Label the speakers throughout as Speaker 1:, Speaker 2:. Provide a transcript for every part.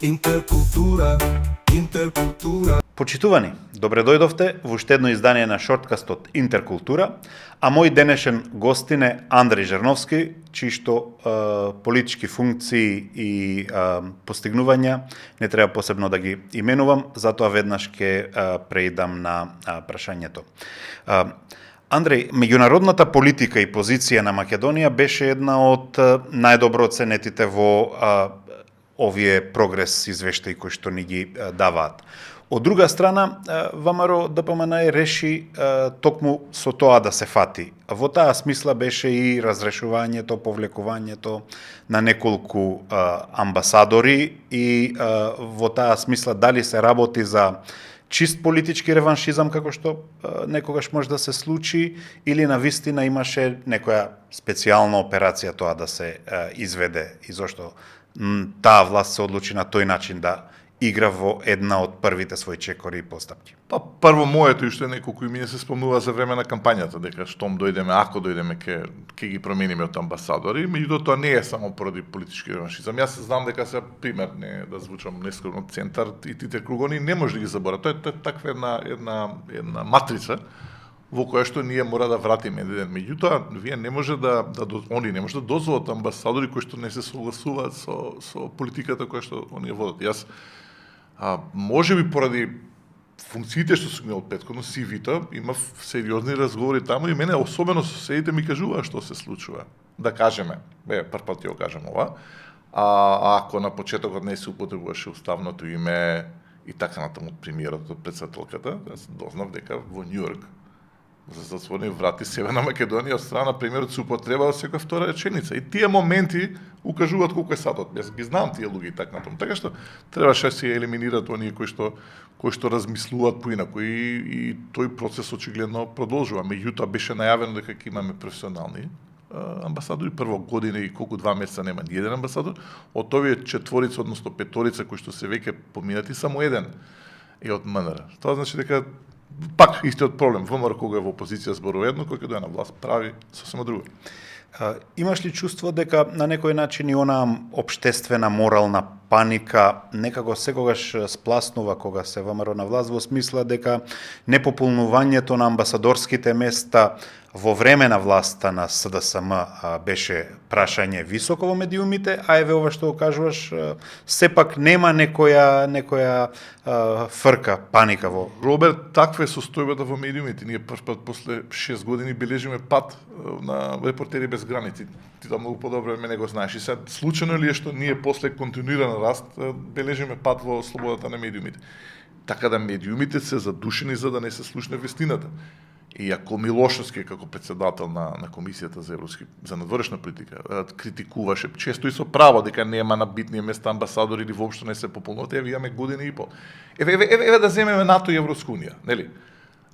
Speaker 1: Интеркултура, интеркултура.
Speaker 2: Почитувани, добре дојдовте во уште едно издание на шорткастот Интеркултура, а мој денешен гостин е Андреј Жерновски, чишто политички функции и постигнувања не треба посебно да ги именувам, затоа веднаш ќе преидам на прашањето. Андреј, меѓународната политика и позиција на Македонија беше една од најдобро оценетите во овие прогрес извештаи кои што ни ги даваат. Од друга страна, ВМРО ДПМН реши токму со тоа да се фати. Во таа смисла беше и разрешувањето, повлекувањето на неколку амбасадори и во таа смисла дали се работи за чист политички реваншизам како што некогаш може да се случи или на вистина имаше некоја специјална операција тоа да се изведе и зошто таа власт се одлучи на тој начин да игра во една од првите своји чекори и постапки.
Speaker 3: Па прво моето и што неколку и ми се спомнува за време на кампањата дека штом дојдеме, ако дојдеме ќе ги промениме од амбасадори, меѓутоа тоа не е само поради политички реваншизам. Јас знам дека се пример, не да звучам нескромно, центар и тите кругони не може да ги забора. Тоа е таква една матрица во која што ние мора да вратиме еден. Меѓутоа, вие не може они не може да дозволат амбасадори кои што не се согласуваат со политиката која што оние водат. Јас може би поради функциите што сум имал претходно, CV-то, имав сериозни разговори таму и мене особено соседите ми кажуваа што се случува. Да кажеме, прв пат ќе го кажем ова, ако на почетокот не се употребуваше уставното име и така натаму од премиерот, од претседателката, јас дознав дека во Њујорк за затворени врати Северна Македонија од страна на премиерот се употребава секоја втора реченица. И тие моменти укажуваат колку е сатот. Јас ги знам тие луѓе и така натаму. Така што требаше да се елиминираат оние кои што размислуваат поинаку и тој процес очигледно продолжува. Меѓутоа беше најавено дека ќе имаме професионални амбасадори, прво година и колку 2 месеца нема ни еден амбасадор, од овие четворица, односно петорица кои што се веќе поминати, само еден е од МНР. Тоа значи дека пак истиот проблем. ВМРО кога е во опозиција зборува едно, кога дојде на власт прави сосема друго.
Speaker 2: Имаш ли чувство дека на некој начин и онаа општествена морална паника некако секогаш спласнува кога се ВМРО на власт, во смисла дека непополнувањето на амбасадорските места во време на власта на СДСМ беше прашање високо во медиумите, а еве ова што го кажуваш, сепак нема некоја фрка, паника во...
Speaker 3: Роберт, таква е состојбата во медиумите. Ние прв пат после 6 години бележиме пат на Репортери без граници. Ти тоа многу подобро мене го знаеш. И сега случајно ли е што ние после континуиран раст бележиме пат во слободата на медиумите. Така да медиумите се задушени за да не се слушне вестината. И ако Милошевски како председател на комисијата за надворешна политика критикуваше често и со право дека нема на битни места амбасадори или воопшто не се пополнуваат, имаме година и пол. Еве да земеме НАТО и Европска унија, нели?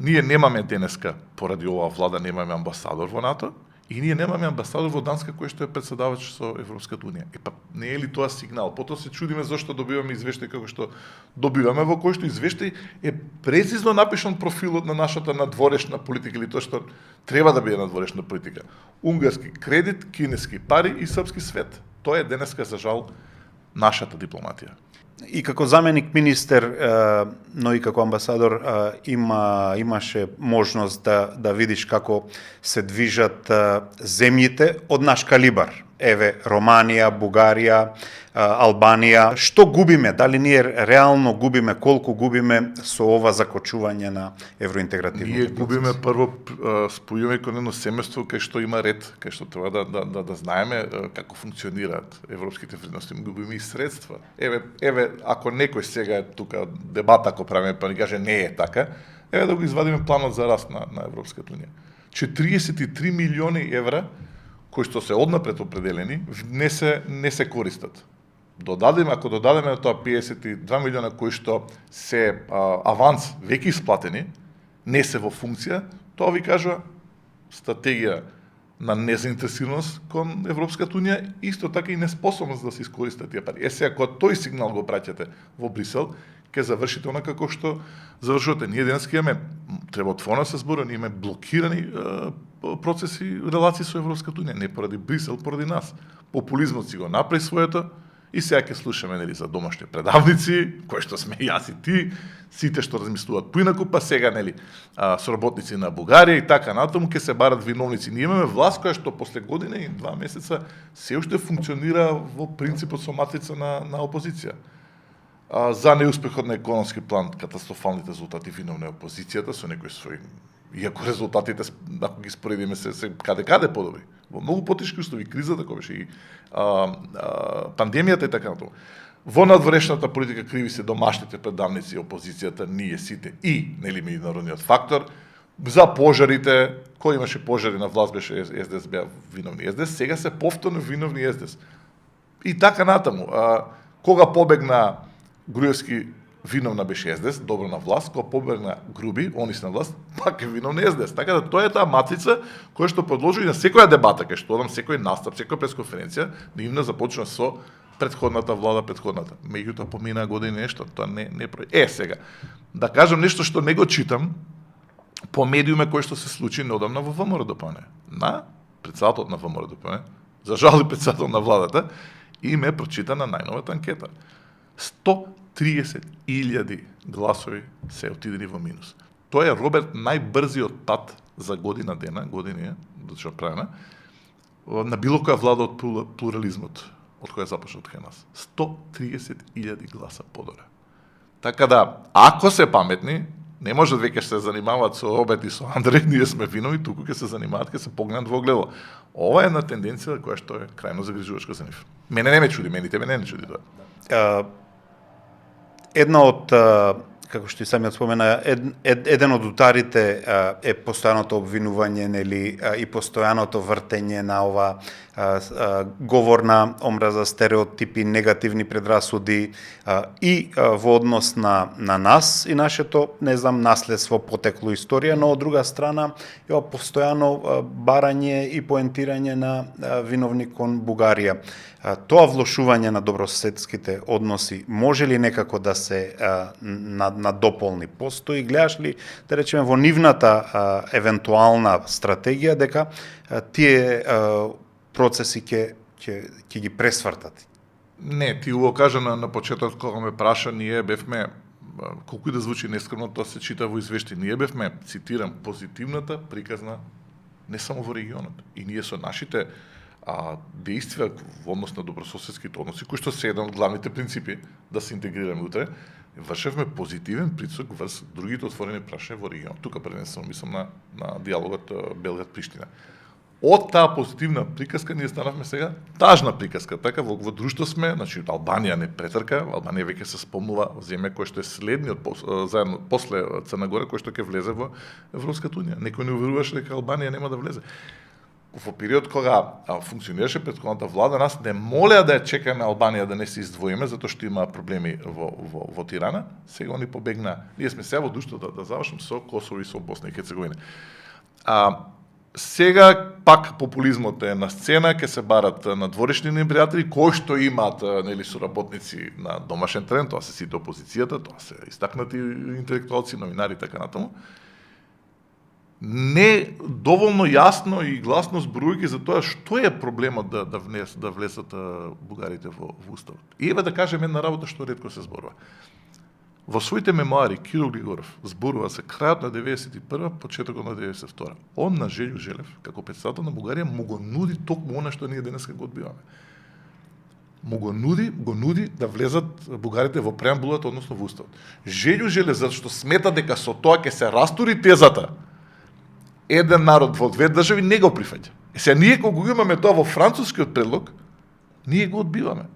Speaker 3: Ние немаме денеска поради оваа влада немаме амбасадор во НАТО и ние немаме амбасадор во Данска кој што е претседавач со Европската унија. Па не е ли тоа сигнал? Потоа се чудиме зошто добиваме извештај како што добиваме, во кој што извештај е прецизно напишан профилот на нашата надворешна политика или тоа што треба да биде надворешна политика. Унгарски кредит, кинески пари и српски свет. Тоа е денеска за жал нашата дипломатија.
Speaker 2: И како заменик министер, но и како амбасадор имаше можност да видиш како се движат земјите од наш калибар. Еве Романија, Бугарија, Албанија. Што губиме? Дали ние реално губиме? Колку губиме со ова закочување на евроинтегративното
Speaker 3: процес? Ние губиме прво спојуваме кон едно семејство кај што има ред, кај што треба да знаеме како функционираат европските вредности. Губиме и средства. Еве ако некој сега е тука дебата ако правиме па ни каже не е така, еве да го извадиме планот за раст на Европската унија. 43 милиони евра кои што се однапред определени, не се користат. Ако додадеме на тоа 52 милиона кои што се аванс веќе исплатени, не се во функција, тоа ви кажува стратегија на незаинтересираност кон Европската унија, исто така и неспособност да се искористат тие пари. Сега, ако тој сигнал го праќате во Брисел, ќе завршите онака како што завршувате. Ние денес имаме, треба отворено се зборува, ние имаме блокирани процеси, релации со Европската унија, не поради Брисел, поради нас. Популизмот си го направи своето И сега ќе слушаме нели за домашни предавници, кои што сме јас и ти, сите што размислуваат поинаку, па сега нели соработници на Бугарија и така натаму ќе се барат виновници. Ние имаме власт која што после година и 2 месеца се уште функционира во принципот со матрица на опозиција. За неуспехот на економски план, катастрофалните резултати виновна е опозицијата со некои своји, иако резултатите, ако ги споредиме, се каде подобри. Во многу потешки услови, кризата која беше и пандемијата и така натаму. Во надворешната политика криви се домашните предавници, опозицијата, ние сите и нели меѓународниот фактор. За пожарите, кој имаше пожари на власт беше СДС, беа виновни СДС, сега се повторно виновни СДС. И така натаму. Кога побегна Груевски, виновна беше СДС, добро на власт, кога побегна Груби, они се на власт, пак е виновна СДС. Така да тоа е таа матрица која што продолжува и на секоја дебата, кај што одам, секој настап, секоја пресконференција, нивна започна со претходната влада, Меѓутоа помина година нешто, тоа не сега. Да кажам нешто што не го читам по медиуме кој што се случи неодамна во ВМРО-ДПМНЕ. На претседателот на ВМРО-ДПМНЕ, за жал и претседател на владата, и ме прочита на најновата анкета. 130.000 гласови се отидени во минус. Тоа е, Роберт, најбрзиот пат за година е, дочка правена, на било која влада од плурализмот, од која започна од кај нас. 130.000 гласа подора. Така да, ако се паметни, не може веќе се занимаваат со Роберт и со Андреј, ние сме винови, туку ќе се занимават, ќе се погледнат во огледало. Ова е една тенденција која што е крајно загрижувачка за нив. Мене не ме чуди, тебе не чуди тоа.
Speaker 2: Една од, како што и самиот спомена, еден од утарите е постојаното обвинување, нели, и постојаното вртење на ова говорна омраза, стереотипи, негативни предрасуди и во однос на нас и нашето, не знам, наследство, потекло историја, но од друга страна е постојано барање и поентирање на виновни кон Бугарија. Тоа влошување на добрососедските односи може ли некако да се надополни? Постои, гледаш ли, да речеме, во нивната евентуална стратегија дека тие процеси ќе ги пресвртат?
Speaker 3: Не, ти го кажа на почеток кога ме праша, ние бевме, колку и да звучи нескромно, тоа се чита во извешти, ние бевме, цитирам, позитивната приказна не само во регионот. И ние со нашите действија во однос на добрососедските односи, кои што се еден од главните принципи да се интегрираме утре, вршевме позитивен притисок врз другите отворени прашања во регионот. Тука првенствено мислам на диалогот Белград-Приштина. Од таа позитивна приказка ние станавме сега тажна приказка. Така во друштво сме, значи Албанија не претрка, Албанија веќе се спомнува земја која што е следниот заедно после Црна Гора кој што ќе влезе во Европската унија. Некој не уверуваше дека Албанија нема да влезе. Во период кога функционираше претходната влада, нас не молеа да ја чекаме Албанија да не се издвоиме, затоа што има проблеми во Тирана. Сега они побегна. Ние сме сега во друштво да завршим со Косово и со Босна и Херцеговина. Сега пак популизмот е на сцена, ќе се барат надворешни непријатели кои што имаат нели соработници на домашен терен, тоа се сите опозицијата, тоа се истакнати интелектуалци, новинари и така натаму. Не доволно јасно и гласно зборувајќи за тоа што е проблемот да влезат бугарите во уставот. И еве да кажем една работа што ретко се зборува. Во своите мемуари Киро Глигоров зборува за крајот на 91-а, почетокот на 92-а. Он на Желју Желев, како претседател на Бугарија, му го нуди токму она што ние денеска го одбиваме. Го нуди да влезат бугарите во преамбулата, односно во уставот. Желју Желев, зашто смета дека со тоа ќе се растури тезата еден народ во две држави, не го прифаќа. Сега ние кога го имаме тоа во францускиот предлог, ние го одбиваме.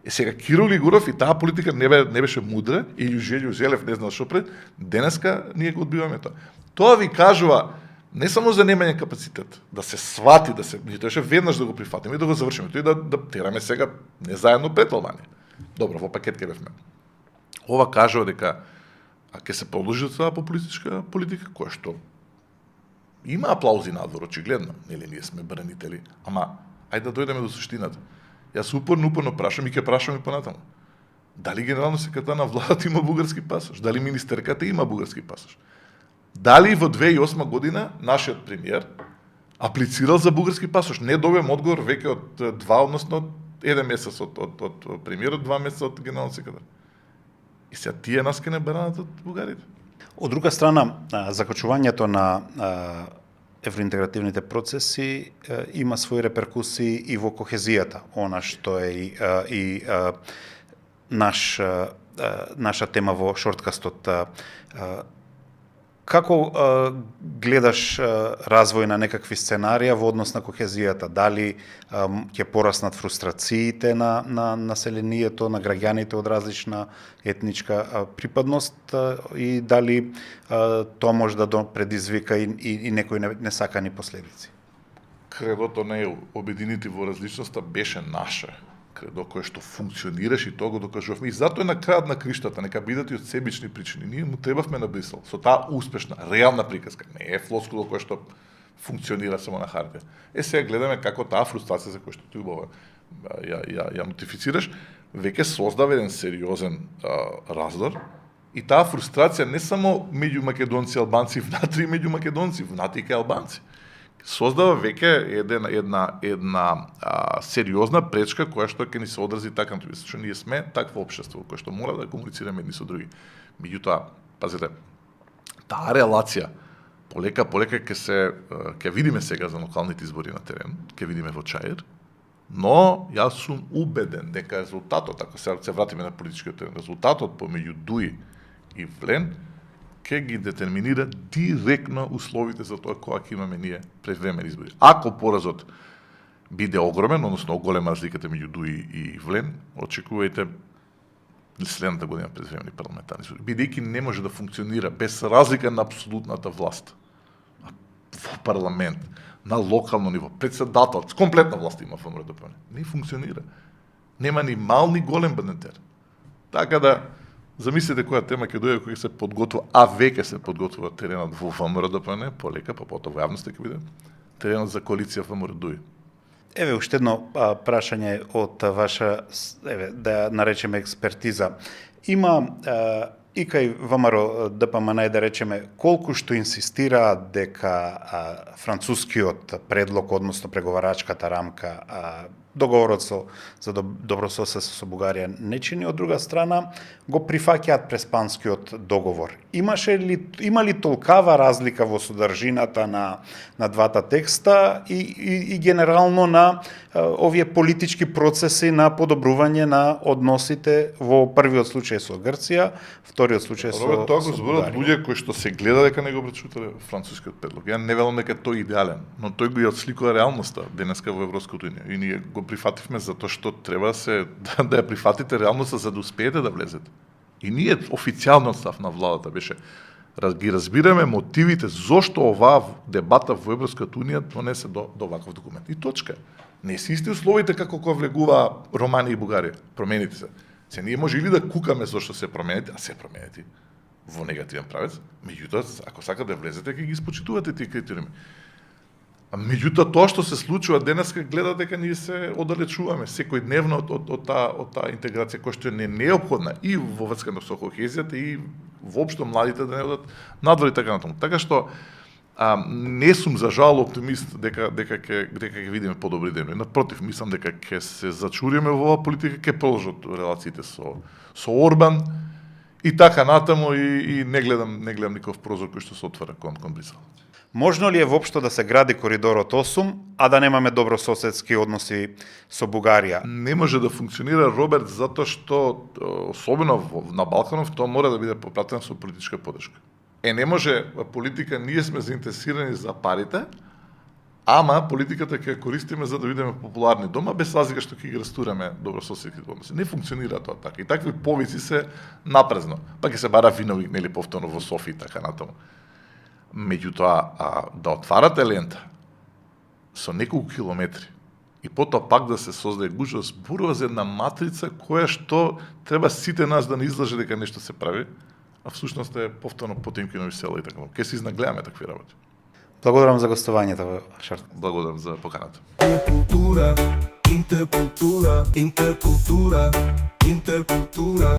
Speaker 3: Сега Киро Глигоров и таа политика не беше мудра, или Желју Желев не знал што пред, денеска ние го одбиваме тоа. Тоа ви кажува не само за немање капацитет, да се свати, ние тоеше веднаш да го прифатиме и да го завршиме, тој да тераме сега не заедно пред Албанија. Добро, во пакет ке бевме. Ова кажува дека ќе се продолжи таа популистичка политика, која што има аплаузи надвор, очигледно, нели ние сме бранители, ама ајде да дојдеме до суштината. Јас упорно прашам и ќе прашам и понатаму. Дали генерално секретар на владата има бугарски пасош? Дали министерката има бугарски пасош? Дали во 2008 година нашиот премиер аплицирал за бугарски пасош? Не добивам одговор веќе од 2, односно 1 месец од премиерот, 2 месеца од генералниот секретар. И сега тие нас ке не баранат од бугарите.
Speaker 2: Од друга страна, закочувањето на евроинтегративните процеси има своји реперкусии и во кохезијата, она што е и наша тема во шорткастот. Како гледаш развој на некакви сценарија во однос на кохезијата? Дали ќе пораснат фрустрациите на населението, на граѓаните од различна етничка припадност и дали тоа може да предизвика и некои несакани последици?
Speaker 3: Кредото не е обединити во различноста беше наше. Кредо кое што функционираше и тоа го докажувавме. И затоа на крајот на криштата, нека бидат и од себични причини. Ние му требавме на Брисел со таа успешна, реална приказка. Не е флоскула која што функционира само на хартија. Сега гледаме како таа фрустрација за која што ти убаво ја нотифицираш, веќе создава еден сериозен раздор. И таа фрустрација не само меѓу македонци и албанци внатре, и меѓу македонци внатре и кај албанци. Создава веќе една сериозна пречка која што ќе ни се одрази така, што ние сме такво општество кој што мора да комуницираме едни со други. Меѓутоа, пазите, таа релација полека ќе видиме сега за локалните избори на терен, ќе видиме во Чаир, но јас сум убеден дека резултатот, ако се вратиме на политичкиот терен, резултатот помеѓу Дуи и Влен ќе ги детерминира директно условите за тоа која ќе имаме ние превремени избори. Ако поразот биде огромен, односно голема разликата меѓу Дуи и Влен, очекувајте следната година превремени парламентарни избори. Бидејќи не може да функционира без разлика на апсолутната власт во парламент, на локално ниво, председател, комплетна власт има ВМРО-ДПМН. Не функционира. Нема ни мал ни голем бенетер. Така да замислете која тема ќе дојде кога се подготвува, а веќе се подготвува теренот во ВМРО-ДПМН, полека, па потоа во јавноста ќе биде теренот за коалиција ВМРО-ДУИ.
Speaker 2: Еве уште едно прашање од ваша, да наречеме експертиза. Има и кај ВМРО-ДПМН, да речеме, колку што инсистираат дека францускиот предлог, односно преговарачката рамка, договорот за добрососедство со Бугарија не чини, од друга страна го прифаќаат преспанскиот договор. Има ли толкава разлика во содржината на двата текста и генерално на овие политички процеси на подобрување на односите во првиот случај со Грција, вториот случај со
Speaker 3: Бугарија? Тоа го зборат
Speaker 2: Бугарија.
Speaker 3: луѓе кои што се гледа дека не го прочитале францускиот предлог. Ја не велам дека тој идеален, но тој го ја отсликува реалноста денеска во Европската унија и ние го прифативме затоа што треба да ја прифатите реалноста за да успеете да влезете. И ние официјалниот став на владата беше ги разбираме мотивите зошто оваа дебата во Европската унија донесе до ваков документ. И точка. Не се исти условите како кога влегува Романија и Бугарија. Промените се. Се ние може или да кукаме зошто се променети, а се променети во негативен правец, меѓутоа ако сакате да влезете ќе ги испочитувате тие критериуми. Меѓутоа тоа што се случува денеска гледа дека ние се оддалечуваме секојдневно од таа интеграција која што е неопходна и во врска со кохезијата и воопшто младите да не одат надвор и така натаму. Така што не сум за жал оптимист дека ќе видиме подобри денови. Напротив, мислам дека ќе се зачуриме во оваа политика, ќе продолжат релациите со Орбан и така натаму и не гледам никаков прозор кој што се отвара кон Брисел.
Speaker 2: Можно ли е воопшто да се гради коридорот 8, а да немаме добрососедски односи со Бугарија?
Speaker 3: Не може да функционира, Роберт, затоа што особено на Балканов тоа мора да биде попратено со политичка поддршка. Не може политика, ние сме заинтересирани за парите, ама политиката ќе користиме за да бидеме популарни дома, без разлика што ќе ги растураме добрососедските односи. Не функционира тоа така. И такви повици се напразно. Па ќе се бара винови, нели повторно во Софија и така натаму. Меѓутоа, да отварате лента со неколку километри и потоа пак да се создаде гужва, зборува за една матрица која што треба сите нас да не излаже дека нешто се прави, а всушност е повторно Потемкинови села и така. Ке се изнагледаме такви работи.
Speaker 2: Благодарам за гостувањето во Шорт.
Speaker 3: Благодарам за поканата.
Speaker 1: Интеркултура, интеркултура, интеркултура, интеркултура.